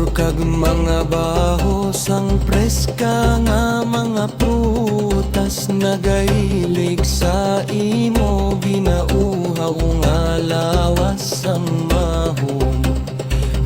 kag mga bahos, ang preska nga mga prutas, nagailig sa imo, ginauhaw nga lawas ang mahom.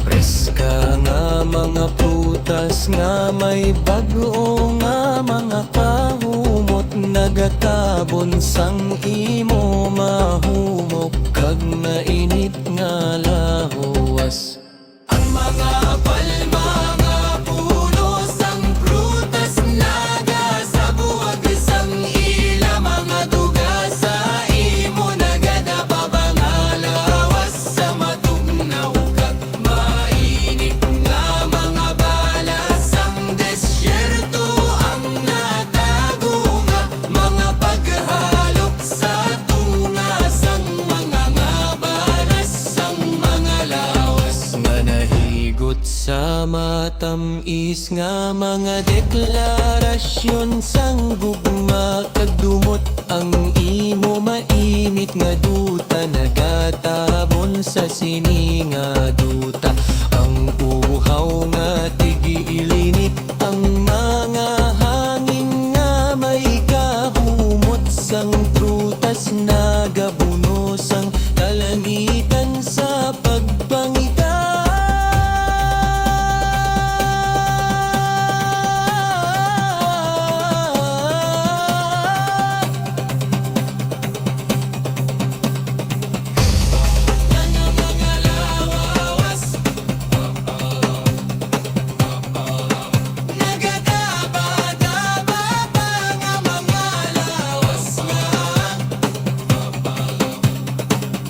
Preska nga mga prutas nga may bag-o nga mga kahumot, nagatabon sang imo mahumok kag mainit nga lawas. Ang mga palma nga puno sang prutas, nagasabuag sang ila mga duga, sa imo nagadapa ba nga lawas, sa matugnaw kag mainit nga mga balas, sang desyerto ang natago nga mga paghalok sa tunga, sang mga nga balas, sang mga lawas. Manahigot sa matamis nga mga deklarasyon, sang gugma kag dumot ang imo mainit nga duta, nagatabon sa sininga duta. Ang uhaw nga tigiilinit, ang mga hangin nga may kahumot, sang prutas nagabunos ang kalangitan sa pagpangita.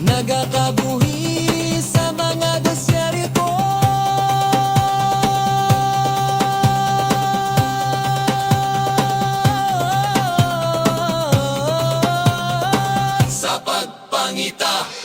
Nagakabuhi sa mga desyerto, sa pagpangita.